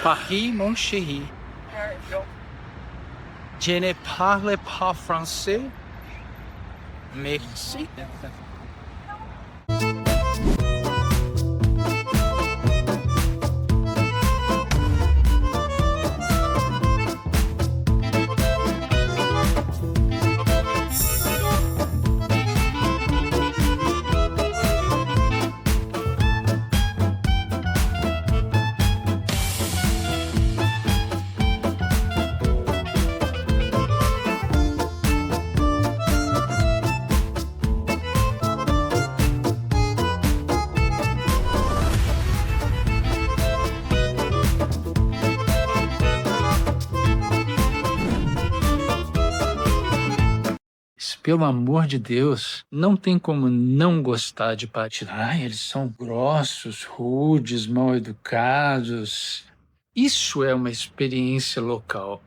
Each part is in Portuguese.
Paris, mon chéri. Je ne parle pas français. Merci. Pelo amor de Deus, não tem como não gostar de patinete. Ai, eles são grossos, rudes, mal educados. Isso é uma experiência local.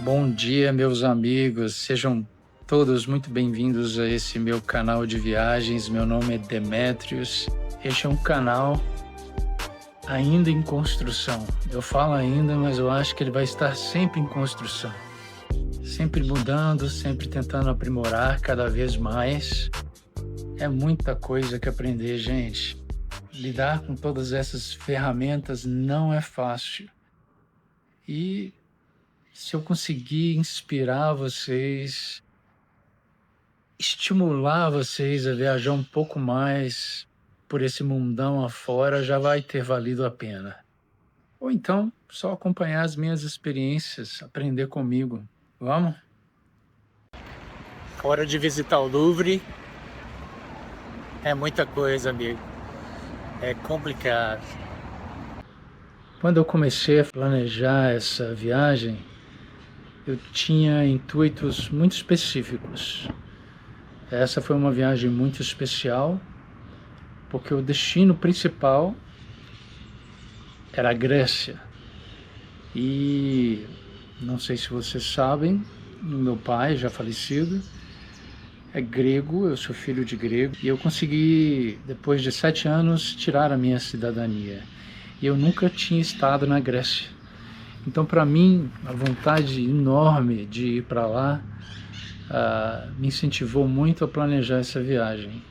Bom dia, meus amigos. Sejam todos muito bem-vindos a esse meu canal de viagens. Meu nome é Demetrios. Este é um canal ainda em construção. Eu falo ainda, mas eu acho que ele vai estar sempre em construção. Sempre mudando, sempre tentando aprimorar cada vez mais. É muita coisa que aprender, gente. Lidar com todas essas ferramentas não é fácil. E se eu conseguir inspirar vocês, estimular vocês a viajar um pouco mais por esse mundão afora, já vai ter valido a pena. Ou então, só acompanhar as minhas experiências, aprender comigo. Vamos? Hora de visitar o Louvre. É muita coisa, amigo. É complicado. Quando eu comecei a planejar essa viagem, eu tinha intuitos muito específicos. Essa foi uma viagem muito especial, porque o destino principal era a Grécia. E não sei se vocês sabem, meu pai, já falecido, é grego, eu sou filho de grego, e eu consegui, depois de 7 anos, tirar a minha cidadania. E eu nunca tinha estado na Grécia. Então, para mim, a vontade enorme de ir para lá me incentivou muito a planejar essa viagem.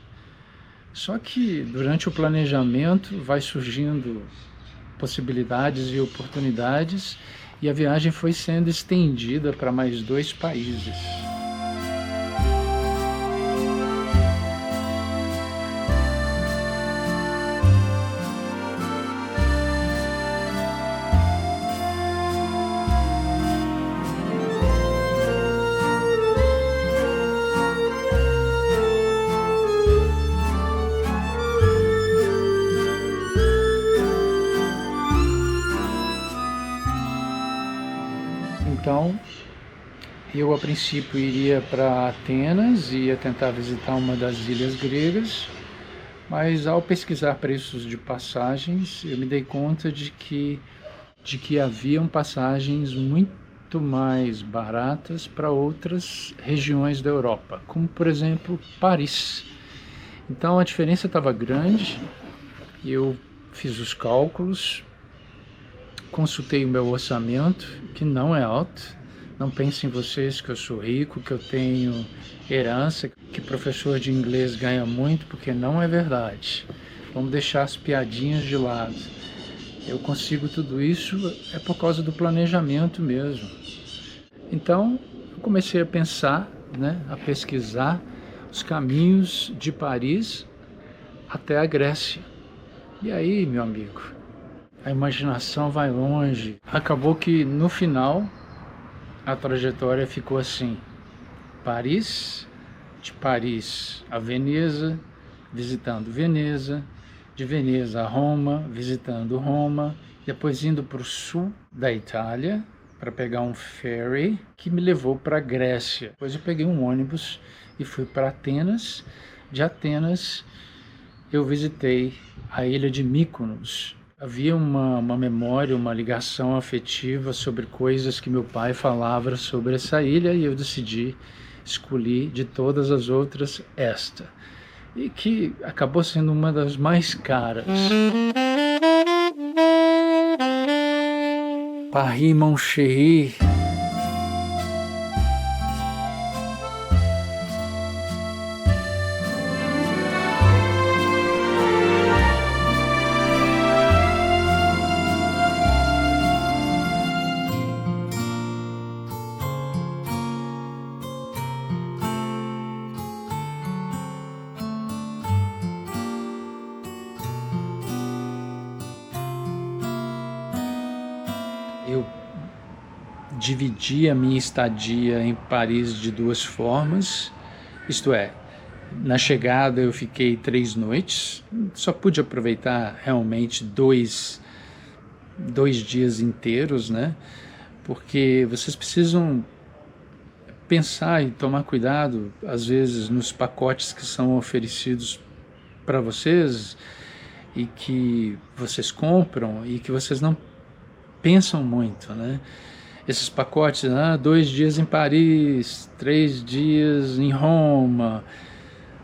Só que durante o planejamento vai surgindo possibilidades e oportunidades e a viagem foi sendo estendida para mais 2 países. Então, eu a princípio iria para Atenas, ia tentar visitar uma das ilhas gregas, mas ao pesquisar preços de passagens, eu me dei conta de que haviam passagens muito mais baratas para outras regiões da Europa, como por exemplo Paris. Então a diferença estava grande, eu fiz os cálculos, consultei o meu orçamento, que não é alto. Não pensem vocês que eu sou rico, que eu tenho herança, que professor de inglês ganha muito, porque não é verdade. Vamos deixar as piadinhas de lado. Eu consigo tudo isso é por causa do planejamento mesmo. Então, eu comecei a pensar, a pesquisar os caminhos de Paris até a Grécia. E aí, meu amigo, a imaginação vai longe. Acabou que no final a trajetória ficou assim: de Paris a Veneza, visitando Veneza, de Veneza a Roma, visitando Roma, depois indo para o sul da Itália para pegar um ferry que me levou para a Grécia. Depois eu peguei um ônibus e fui para Atenas. De Atenas eu visitei a ilha de Mykonos, Havia uma memória, uma ligação afetiva sobre coisas que meu pai falava sobre essa ilha e eu decidi escolher de todas as outras esta. E que acabou sendo uma das mais caras. Paris, mon chéri. Eu dividi a minha estadia em Paris de duas formas, isto é, na chegada eu fiquei 3 noites, só pude aproveitar realmente dois dias inteiros, né? Porque vocês precisam pensar e tomar cuidado, às vezes, nos pacotes que são oferecidos para vocês e que vocês compram e que vocês não pensam muito, né? Esses pacotes, 2 dias em Paris, 3 dias em Roma.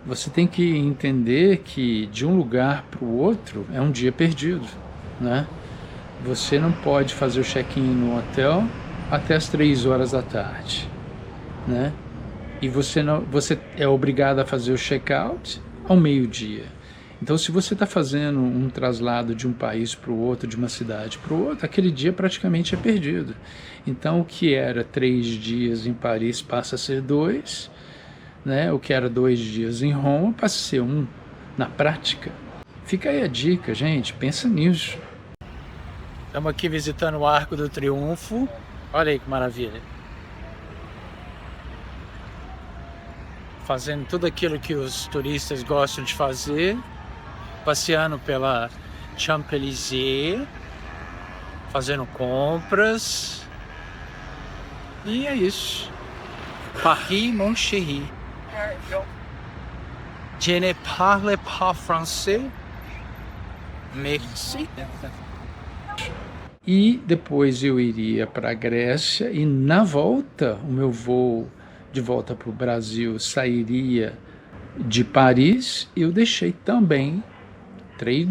Você tem que entender que de um lugar para o outro é um dia perdido, né? Você não pode fazer o check-in no hotel até as 3 horas da tarde, né? E você é obrigado a fazer o check-out ao meio-dia. Então, se você está fazendo um traslado de um país para o outro, de uma cidade para o outro, aquele dia praticamente é perdido. Então, o que era 3 dias em Paris passa a ser 2, né? O que era 2 dias em Roma passa a ser 1 na prática. Fica aí a dica, gente, pensa nisso. Estamos aqui visitando o Arco do Triunfo. Olha aí que maravilha. Fazendo tudo aquilo que os turistas gostam de fazer. Passeando pela Champs-Élysées, fazendo compras. E é isso. Paris, mon chéri. Je ne parle pas français. Merci. E depois eu iria para a Grécia e na volta, o meu voo de volta para o Brasil sairia de Paris. Eu deixei também 3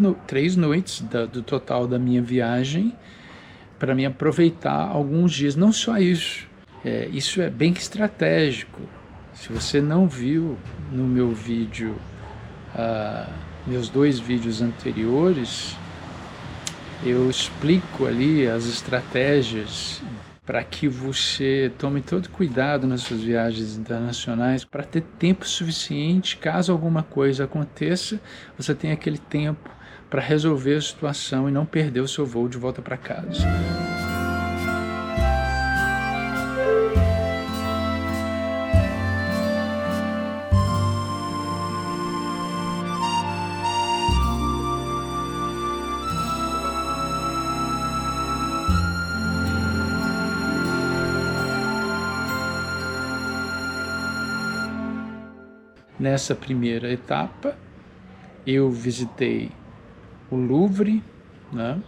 noites do total da minha viagem para me aproveitar alguns dias. Não só isso, isso é bem estratégico. Se você não viu no meu vídeo, meus 2 vídeos anteriores, eu explico ali as estratégias para que você tome todo cuidado nas suas viagens internacionais, para ter tempo suficiente, caso alguma coisa aconteça, você tem aquele tempo para resolver a situação e não perder o seu voo de volta para casa. Nessa primeira etapa, eu visitei o Louvre, né?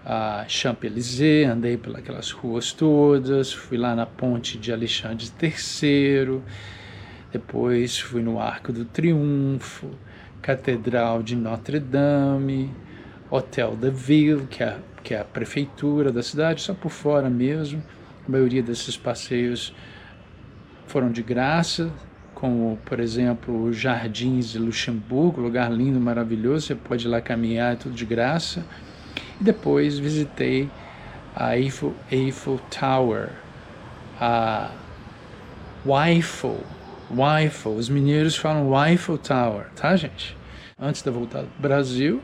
A Champs-Élysées, andei pelas ruas todas, fui lá na ponte de Alexandre III, depois fui no Arco do Triunfo, Catedral de Notre-Dame, Hotel de Ville, que é a prefeitura da cidade, só por fora mesmo. A maioria desses passeios foram de graça, como, por exemplo, os Jardins de Luxemburgo, lugar lindo, maravilhoso, você pode ir lá caminhar, é tudo de graça. E depois visitei a Eiffel Tower, a Eiffel, os mineiros falam Eiffel Tower, tá, gente? Antes de eu voltar do Brasil,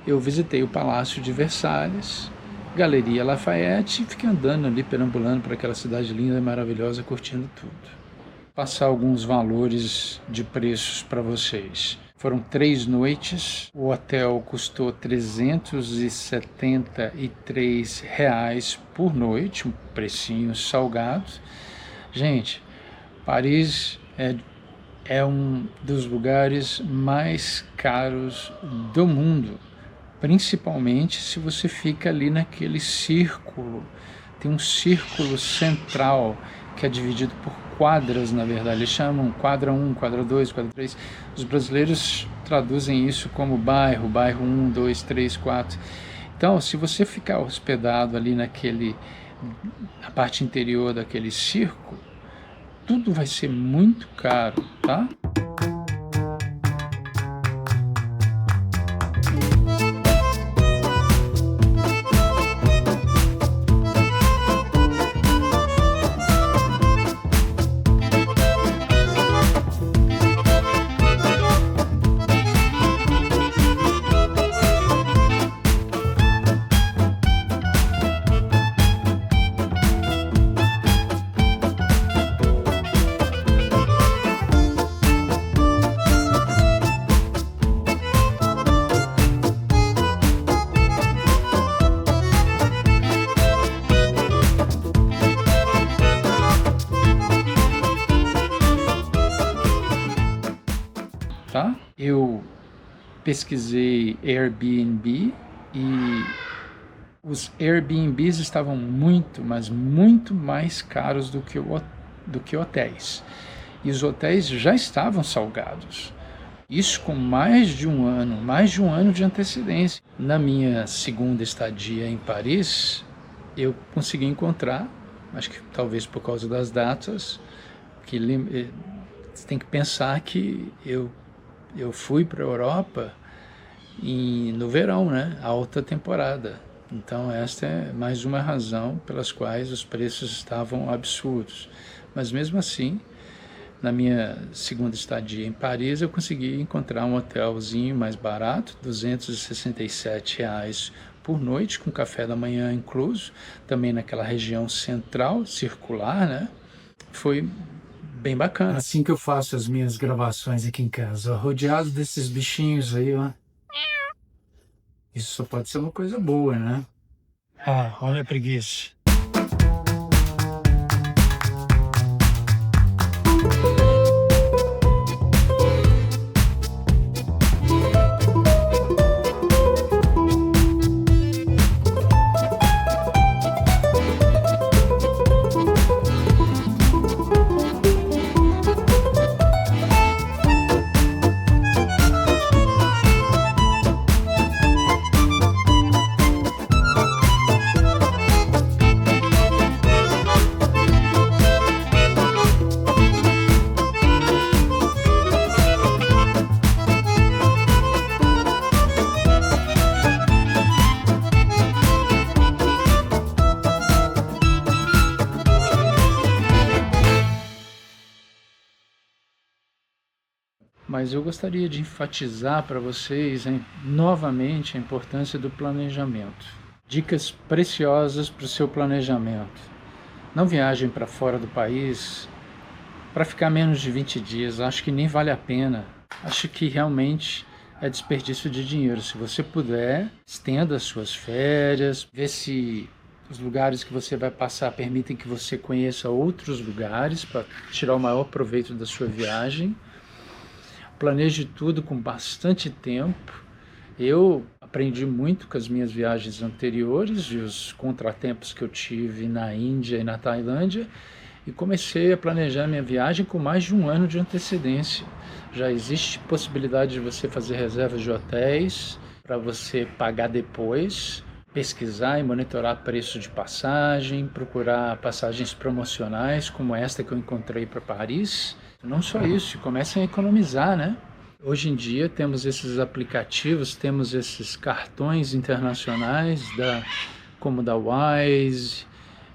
eu visitei o Palácio de Versalhes, Galeria Lafayette, e fiquei andando ali, perambulando por aquela cidade linda e maravilhosa, curtindo tudo. Passar alguns valores de preços para vocês. Foram 3 noites, o hotel custou R$ 373 por noite, um precinho salgado. Gente, Paris é um dos lugares mais caros do mundo principalmente se você fica ali naquele círculo. Tem um círculo central que é dividido por quadras, na verdade. Eles chamam quadra 1, quadra 2, quadra 3. Os brasileiros traduzem isso como bairro 1, 2, 3, 4. Então, se você ficar hospedado ali na parte interior daquele círculo, tudo vai ser muito caro, tá? Tá? Eu pesquisei Airbnb e os Airbnbs estavam muito, mas muito mais caros do que hotéis. E os hotéis já estavam salgados. Isso com mais de um ano de antecedência. Na minha segunda estadia em Paris, eu consegui encontrar, acho que talvez por causa das datas, que você tem que pensar que eu fui para a Europa no verão, né? Alta temporada. Então esta é mais uma razão pelas quais os preços estavam absurdos. Mas mesmo assim, na minha segunda estadia em Paris, eu consegui encontrar um hotelzinho mais barato, R$ 267 por noite, com café da manhã incluso, também naquela região central, circular, né? Foi bem bacana. Assim que eu faço as minhas gravações aqui em casa, rodeado desses bichinhos aí, ó. Isso só pode ser uma coisa boa, né? Ah, olha a preguiça. Mas eu gostaria de enfatizar para vocês novamente a importância do planejamento. Dicas preciosas para o seu planejamento. Não viajem para fora do país para ficar menos de 20 dias, acho que nem vale a pena. Acho que realmente é desperdício de dinheiro. Se você puder, estenda as suas férias, vê se os lugares que você vai passar permitem que você conheça outros lugares para tirar o maior proveito da sua viagem. Planeje tudo com bastante tempo. Eu aprendi muito com as minhas viagens anteriores e os contratempos que eu tive na Índia e na Tailândia e comecei a planejar minha viagem com mais de um ano de antecedência. Já existe possibilidade de você fazer reservas de hotéis para você pagar depois, pesquisar e monitorar preço de passagem, procurar passagens promocionais como esta que eu encontrei para Paris. Não só isso, comecem a economizar, né? Hoje em dia temos esses aplicativos, temos esses cartões internacionais como da Wise,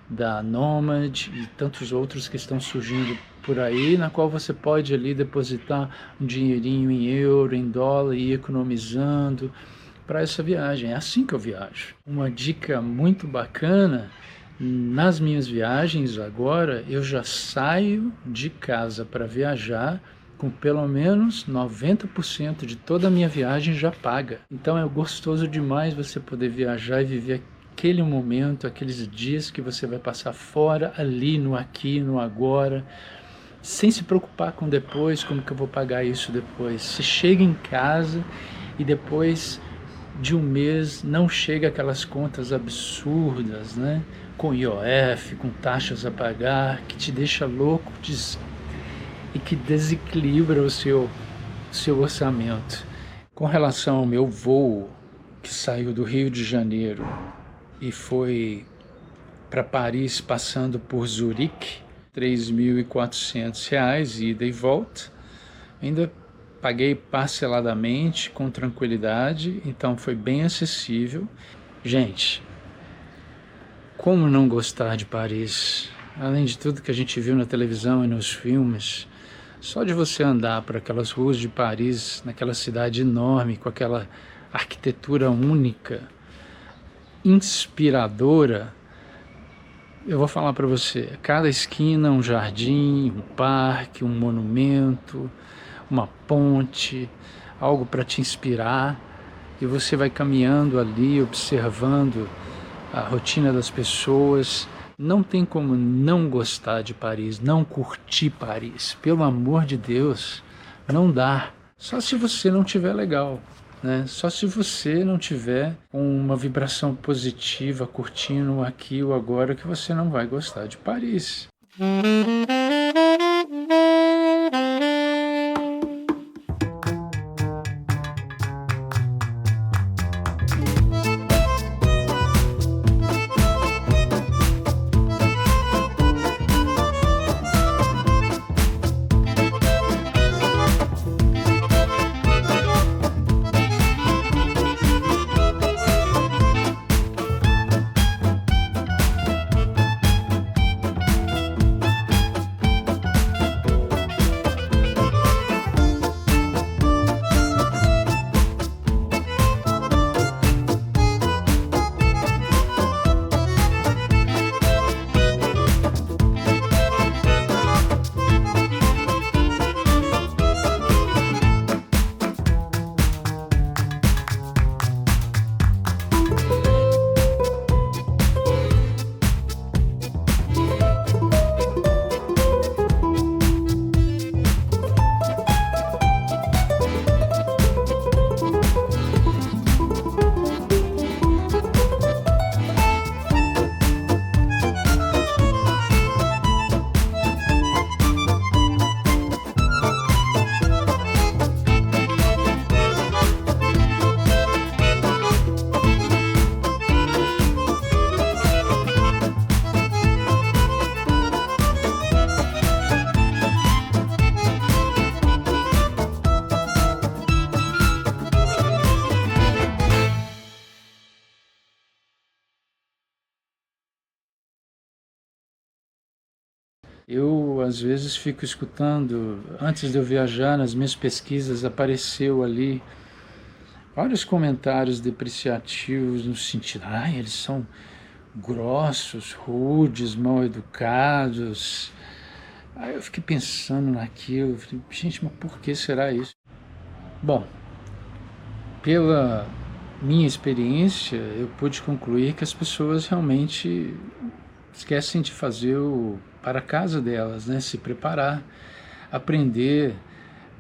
da Nomad e tantos outros que estão surgindo por aí, na qual você pode ali depositar um dinheirinho em euro, em dólar e ir economizando para essa viagem. É assim que eu viajo. Uma dica muito bacana: nas minhas viagens agora, eu já saio de casa para viajar com pelo menos 90% de toda a minha viagem já paga. Então é gostoso demais você poder viajar e viver aquele momento, aqueles dias que você vai passar fora, ali, no aqui, no agora, sem se preocupar com depois, como que eu vou pagar isso depois. Você chega em casa e depois de um mês não chega aquelas contas absurdas, né? Com IOF, com taxas a pagar, que te deixa louco e que desequilibra o seu orçamento. Com relação ao meu voo, que saiu do Rio de Janeiro e foi para Paris passando por Zurique, R$ 3.400, ida e volta. Ainda paguei parceladamente, com tranquilidade, então foi bem acessível. Gente, como não gostar de Paris? Além de tudo que a gente viu na televisão e nos filmes, só de você andar por aquelas ruas de Paris, naquela cidade enorme, com aquela arquitetura única, inspiradora, eu vou falar para você, cada esquina um jardim, um parque, um monumento, uma ponte, algo para te inspirar, e você vai caminhando ali, observando a rotina das pessoas. Não tem como não gostar de Paris, não curtir Paris, pelo amor de Deus, não dá. Só se você não tiver legal, né? Só se você não tiver uma vibração positiva, curtindo aqui ou agora, que você não vai gostar de Paris. Eu, às vezes, fico escutando, antes de eu viajar, nas minhas pesquisas, apareceu ali vários comentários depreciativos no sentido, eles são grossos, rudes, mal educados. Aí eu fiquei pensando naquilo, falei, gente, mas por que será isso? Bom, pela minha experiência, eu pude concluir que as pessoas realmente esquecem de fazer o para casa delas, né? Se preparar, aprender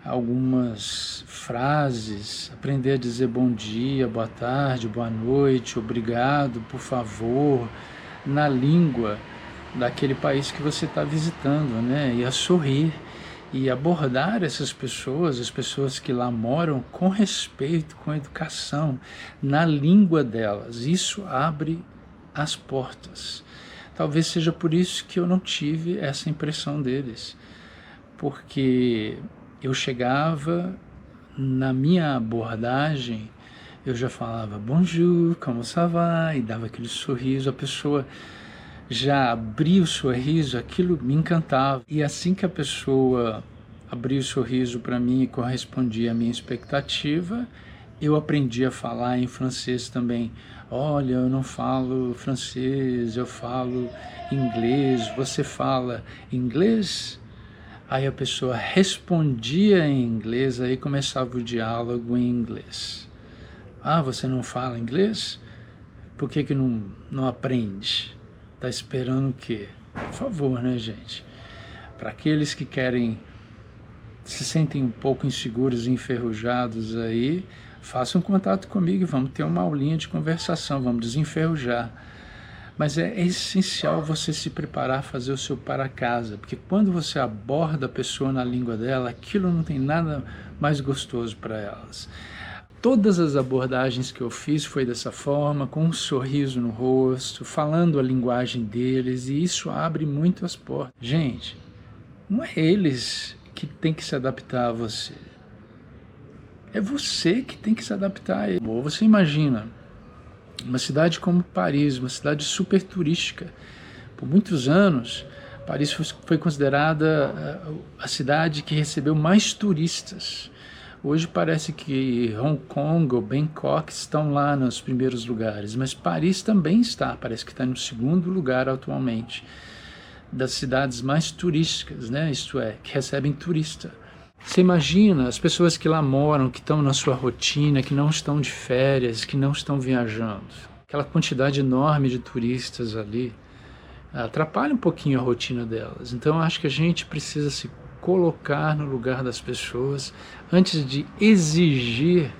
algumas frases, aprender a dizer bom dia, boa tarde, boa noite, obrigado, por favor, na língua daquele país que você está visitando, né? E a sorrir e abordar essas pessoas, as pessoas que lá moram, com respeito, com educação, na língua delas. Isso abre as portas. Talvez seja por isso que eu não tive essa impressão deles, porque eu chegava, na minha abordagem, eu já falava bonjour, como ça va, e dava aquele sorriso, a pessoa já abria o sorriso, aquilo me encantava. E assim que a pessoa abria o sorriso para mim e correspondia à minha expectativa, eu aprendi a falar em francês também. Olha, eu não falo francês, eu falo inglês, você fala inglês? Aí a pessoa respondia em inglês, aí começava o diálogo em inglês. Você não fala inglês? Por que não aprende? Está esperando o quê? Por favor, né, gente? Para aqueles que se sentem um pouco inseguros e enferrujados aí, faça um contato comigo e vamos ter uma aulinha de conversação, vamos desenferrujar. Mas é essencial você se preparar a fazer o seu para casa, porque quando você aborda a pessoa na língua dela, aquilo não tem nada mais gostoso para elas. Todas as abordagens que eu fiz foi dessa forma, com um sorriso no rosto, falando a linguagem deles, e isso abre muito as portas. Gente, não é eles que tem que se adaptar a você. É você que tem que se adaptar a ele. Ou você imagina uma cidade como Paris, uma cidade super turística. Por muitos anos, Paris foi considerada a cidade que recebeu mais turistas. Hoje parece que Hong Kong ou Bangkok estão lá nos primeiros lugares, mas Paris também está, parece que está no segundo lugar atualmente, das cidades mais turísticas, né? Isto é, que recebem turista. Você imagina as pessoas que lá moram, que estão na sua rotina, que não estão de férias, que não estão viajando. Aquela quantidade enorme de turistas ali atrapalha um pouquinho a rotina delas. Então acho que a gente precisa se colocar no lugar das pessoas antes de exigir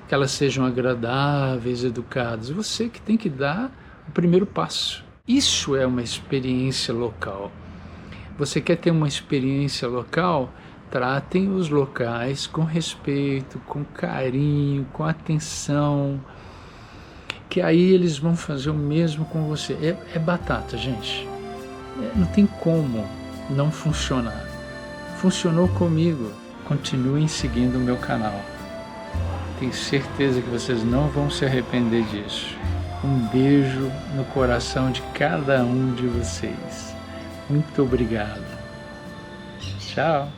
que elas sejam agradáveis, educadas. Você que tem que dar o primeiro passo. Isso é uma experiência local. Você quer ter uma experiência local? Tratem os locais com respeito, com carinho, com atenção, que aí eles vão fazer o mesmo com você. É batata, gente. Não tem como não funcionar. Funcionou comigo. Continuem seguindo o meu canal. Tenho certeza que vocês não vão se arrepender disso. Um beijo no coração de cada um de vocês. Muito obrigado. Tchau.